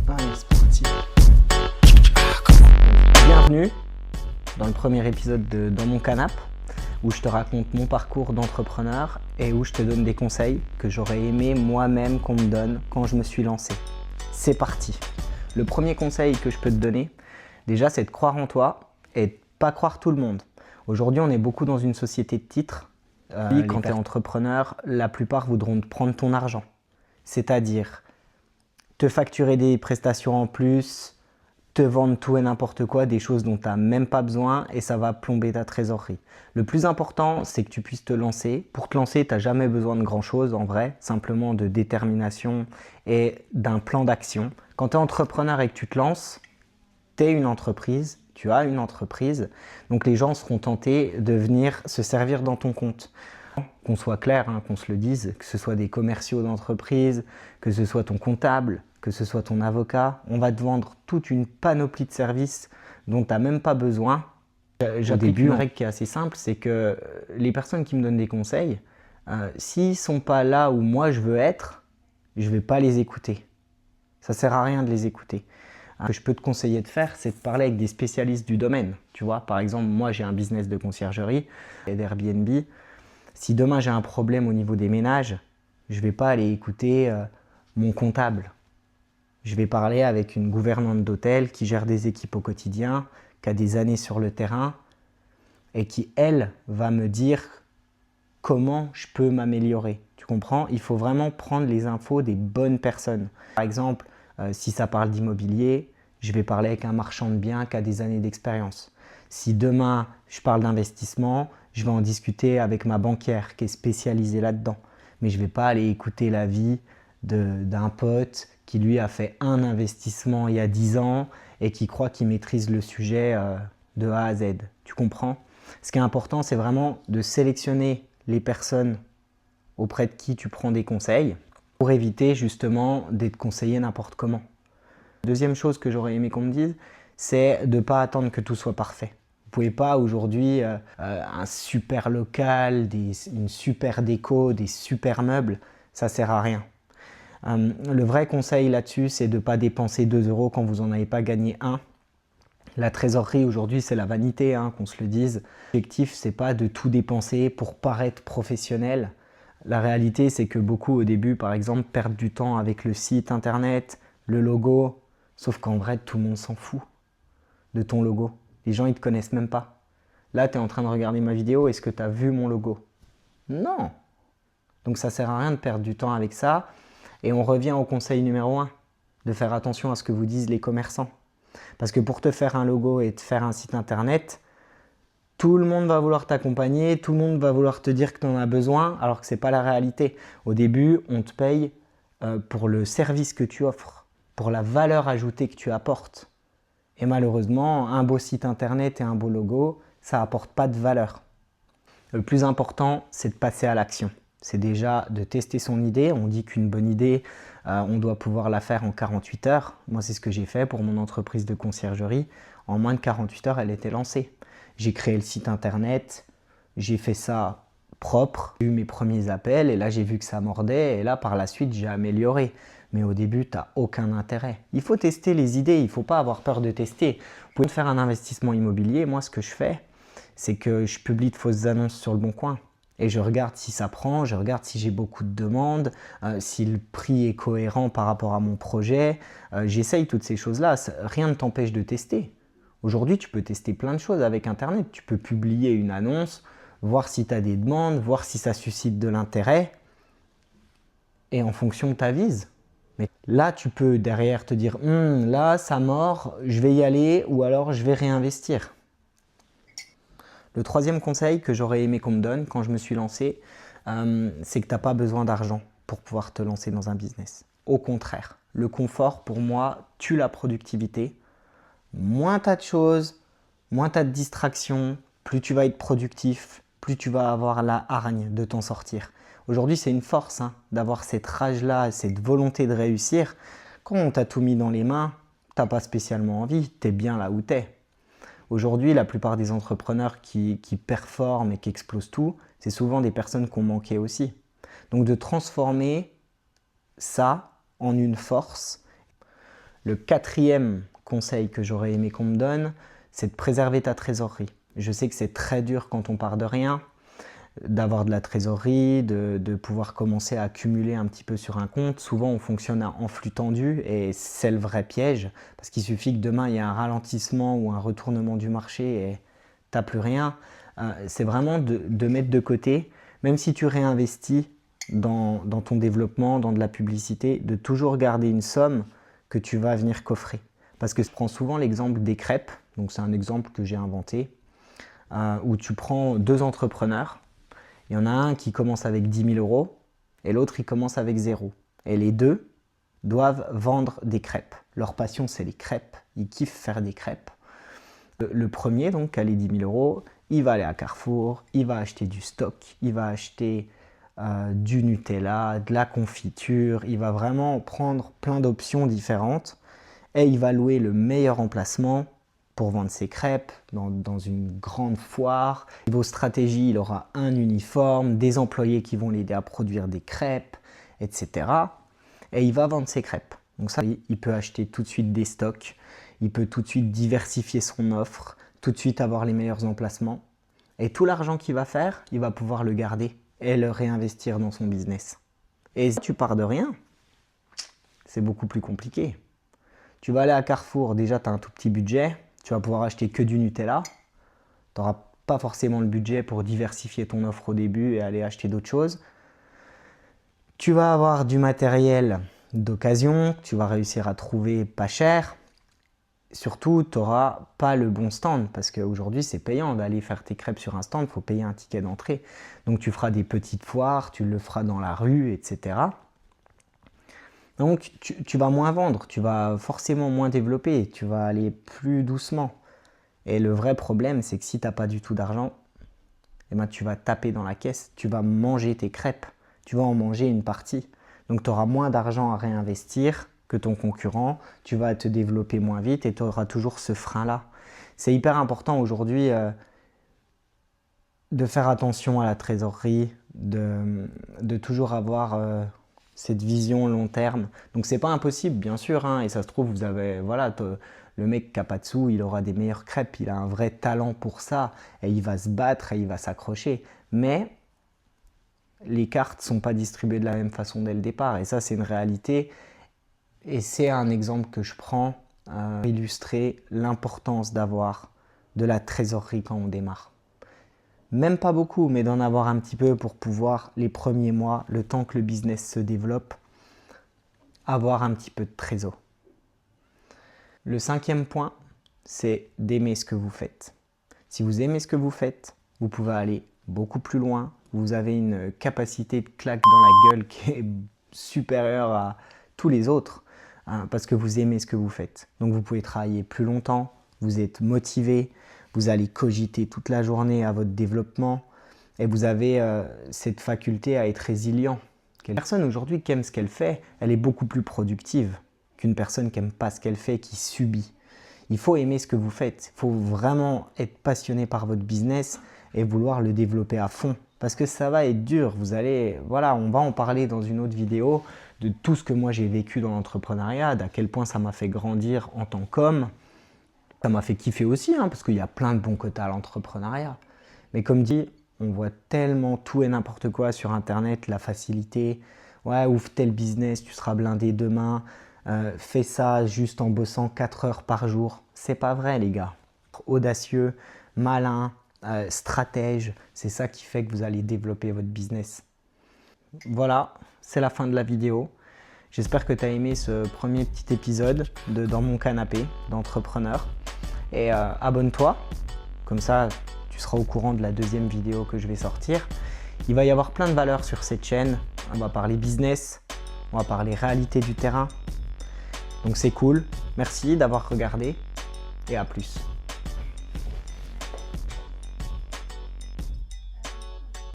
Allez, c'est parti. Bienvenue dans le premier épisode de Dans mon canapé, où je te raconte mon parcours d'entrepreneur et où je te donne des conseils que j'aurais aimé moi-même qu'on me donne quand je me suis lancé. C'est parti. Le premier conseil que je peux te donner, déjà, c'est de croire en toi et de pas croire tout le monde. Aujourd'hui, on est beaucoup dans une société de titres. Quand tu es entrepreneur, la plupart voudront te prendre ton argent. C'est-à-dire te facturer des prestations en plus, te vendre tout et n'importe quoi, des choses dont tu n'as même pas besoin et ça va plomber ta trésorerie. Le plus important, c'est que tu puisses te lancer. Pour te lancer, tu n'as jamais besoin de grand-chose en vrai, simplement de détermination et d'un plan d'action. Quand tu es entrepreneur et que tu te lances, tu es une entreprise, tu as une entreprise, donc les gens seront tentés de venir se servir dans ton compte. Qu'on soit clair, qu'on se le dise, que ce soit des commerciaux d'entreprise, que ce soit ton comptable, que ce soit ton avocat, on va te vendre toute une panoplie de services dont tu n'as même pas besoin. Au début, une règle qui est assez simple, c'est que les personnes qui me donnent des conseils, s'ils ne sont pas là où moi je veux être, je ne vais pas les écouter. Ça ne sert à rien de les écouter. Ce que je peux te conseiller de faire, c'est de parler avec des spécialistes du domaine. Tu vois, par exemple, moi j'ai un business de conciergerie et d'Airbnb. Si demain j'ai un problème au niveau des ménages, je ne vais pas aller écouter mon comptable. Je vais parler avec une gouvernante d'hôtel qui gère des équipes au quotidien, qui a des années sur le terrain et qui, elle, va me dire comment je peux m'améliorer. Tu comprends? Il faut vraiment prendre les infos des bonnes personnes. Par exemple, si ça parle d'immobilier, je vais parler avec un marchand de biens qui a des années d'expérience. Si demain je parle d'investissement, je vais en discuter avec ma banquière qui est spécialisée là-dedans. Mais je ne vais pas aller écouter l'avis d'un pote qui lui a fait un investissement il y a 10 ans et qui croit qu'il maîtrise le sujet de A à Z. Tu comprends? Ce qui est important, c'est vraiment de sélectionner les personnes auprès de qui tu prends des conseils pour éviter justement d'être conseillé n'importe comment. Deuxième chose que j'aurais aimé qu'on me dise, c'est de ne pas attendre que tout soit parfait. Vous ne pouvez pas aujourd'hui un super local, une super déco, des super meubles, ça ne sert à rien. Le vrai conseil là-dessus, c'est de ne pas dépenser 2 € quand vous n'en avez pas gagné un. La trésorerie aujourd'hui, c'est la vanité, qu'on se le dise. L'objectif, c'est pas de tout dépenser pour paraître professionnel. La réalité, c'est que beaucoup au début, par exemple, perdent du temps avec le site internet, le logo, sauf qu'en vrai, tout le monde s'en fout de ton logo. Les gens, ils ne te connaissent même pas. Là, tu es en train de regarder ma vidéo, est-ce que tu as vu mon logo? Non. Donc ça sert à rien de perdre du temps avec ça. Et on revient au conseil numéro 1, de faire attention à ce que vous disent les commerçants. Parce que pour te faire un logo et te faire un site internet, tout le monde va vouloir t'accompagner, tout le monde va vouloir te dire que tu en as besoin, alors que ce n'est pas la réalité. Au début, on te paye pour le service que tu offres, pour la valeur ajoutée que tu apportes. Et malheureusement, un beau site internet et un beau logo, ça n'apporte pas de valeur. Le plus important, c'est de passer à l'action. C'est déjà de tester son idée. On dit qu'une bonne idée, on doit pouvoir la faire en 48 heures. Moi, c'est ce que j'ai fait pour mon entreprise de conciergerie. En moins de 48 heures, elle était lancée. J'ai créé le site internet, j'ai fait ça propre, j'ai eu mes premiers appels et là, j'ai vu que ça mordait et là, par la suite, j'ai amélioré. Mais au début, tu n'as aucun intérêt. Il faut tester les idées, il ne faut pas avoir peur de tester. Vous pouvez faire un investissement immobilier. Moi, ce que je fais, c'est que je publie de fausses annonces sur le Bon Coin. Et je regarde si ça prend, je regarde si j'ai beaucoup de demandes, si le prix est cohérent par rapport à mon projet. J'essaye toutes ces choses-là. Rien ne t'empêche de tester. Aujourd'hui, tu peux tester plein de choses avec Internet. Tu peux publier une annonce, voir si tu as des demandes, voir si ça suscite de l'intérêt. Et en fonction, tu avises. Mais là, tu peux derrière te dire, là, ça mord, je vais y aller ou alors je vais réinvestir. Le troisième conseil que j'aurais aimé qu'on me donne quand je me suis lancé, c'est que tu n'as pas besoin d'argent pour pouvoir te lancer dans un business. Au contraire, le confort pour moi tue la productivité. Moins tu as de choses, moins tu as de distractions, plus tu vas être productif, plus tu vas avoir la hargne de t'en sortir. Aujourd'hui, c'est une force d'avoir cette rage-là, cette volonté de réussir. Quand on t'a tout mis dans les mains, tu n'as pas spécialement envie, tu es bien là où tu es. Aujourd'hui, la plupart des entrepreneurs qui performent et qui explosent tout, c'est souvent des personnes qui ont manqué aussi. Donc de transformer ça en une force. Le quatrième conseil que j'aurais aimé qu'on me donne, c'est de préserver ta trésorerie. Je sais que c'est très dur quand on part de rien, d'avoir de la trésorerie, de pouvoir commencer à accumuler un petit peu sur un compte. Souvent, on fonctionne en flux tendu et c'est le vrai piège parce qu'il suffit que demain, il y ait un ralentissement ou un retournement du marché et tu n'as plus rien. C'est vraiment de mettre de côté, même si tu réinvestis dans ton développement, dans de la publicité, de toujours garder une somme que tu vas venir coffrer. Parce que je prends souvent l'exemple des crêpes, donc c'est un exemple que j'ai inventé, où tu prends deux entrepreneurs. Il y en a un qui commence avec 10 000 € et l'autre il commence avec 0. Et les deux doivent vendre des crêpes. Leur passion c'est les crêpes, ils kiffent faire des crêpes. Le premier donc qui a les 10 000 €, il va aller à Carrefour, il va acheter du stock, il va acheter du Nutella, de la confiture, il va vraiment prendre plein d'options différentes et il va louer le meilleur emplacement pour vendre ses crêpes dans une grande foire. Niveau stratégie, il aura un uniforme, des employés qui vont l'aider à produire des crêpes, etc. Et il va vendre ses crêpes. Donc ça, il peut acheter tout de suite des stocks, il peut tout de suite diversifier son offre, tout de suite avoir les meilleurs emplacements. Et tout l'argent qu'il va faire, il va pouvoir le garder et le réinvestir dans son business. Et si tu pars de rien, c'est beaucoup plus compliqué. Tu vas aller à Carrefour, déjà tu as un tout petit budget, tu vas pouvoir acheter que du Nutella. Tu n'auras pas forcément le budget pour diversifier ton offre au début et aller acheter d'autres choses. Tu vas avoir du matériel d'occasion, tu vas réussir à trouver pas cher. Surtout, tu n'auras pas le bon stand parce qu'aujourd'hui, c'est payant d'aller faire tes crêpes sur un stand, il faut payer un ticket d'entrée. Donc, tu feras des petites foires, tu le feras dans la rue, etc. Donc, tu vas moins vendre, tu vas forcément moins développer, tu vas aller plus doucement. Et le vrai problème, c'est que si tu n'as pas du tout d'argent, eh ben, tu vas taper dans la caisse, tu vas manger tes crêpes, tu vas en manger une partie. Donc, tu auras moins d'argent à réinvestir que ton concurrent, tu vas te développer moins vite et tu auras toujours ce frein-là. C'est hyper important aujourd'hui de faire attention à la trésorerie, de toujours avoir cette vision long terme. Donc c'est pas impossible, bien sûr, hein, et ça se trouve, vous avez, voilà, le mec qui n'a pas de sous, il aura des meilleures crêpes, il a un vrai talent pour ça, et il va se battre, et il va s'accrocher. Mais les cartes ne sont pas distribuées de la même façon dès le départ, et ça c'est une réalité. Et c'est un exemple que je prends pour illustrer l'importance d'avoir de la trésorerie quand on démarre. Même pas beaucoup, mais d'en avoir un petit peu pour pouvoir, les premiers mois, le temps que le business se développe, avoir un petit peu de trésor. Le cinquième point, c'est d'aimer ce que vous faites. Si vous aimez ce que vous faites, vous pouvez aller beaucoup plus loin. Vous avez une capacité de claque dans la gueule qui est supérieure à tous les autres. Parce que vous aimez ce que vous faites. Donc vous pouvez travailler plus longtemps, vous êtes motivé, vous allez cogiter toute la journée à votre développement et vous avez cette faculté à être résilient. Une personne aujourd'hui qui aime ce qu'elle fait, elle est beaucoup plus productive qu'une personne qui n'aime pas ce qu'elle fait, qui subit. Il faut aimer ce que vous faites, il faut vraiment être passionné par votre business et vouloir le développer à fond. Parce que ça va être dur, vous allez, voilà, on va en parler dans une autre vidéo de tout ce que moi j'ai vécu dans l'entrepreneuriat, d'à quel point ça m'a fait grandir en tant qu'homme. Ça m'a fait kiffer aussi, hein, parce qu'il y a plein de bons côtés à l'entrepreneuriat. Mais comme dit, on voit tellement tout et n'importe quoi sur Internet, la facilité. Ouais, ouvre tel business, tu seras blindé demain. Fais ça juste en bossant 4 heures par jour. C'est pas vrai, les gars. Audacieux, malin, stratège, c'est ça qui fait que vous allez développer votre business. Voilà, c'est la fin de la vidéo. J'espère que tu as aimé ce premier petit épisode de Dans mon canapé d'entrepreneur. Et abonne-toi, comme ça tu seras au courant de la deuxième vidéo que je vais sortir. Il va y avoir plein de valeurs sur cette chaîne. On va parler business, on va parler réalité du terrain. Donc c'est cool. Merci d'avoir regardé et à plus.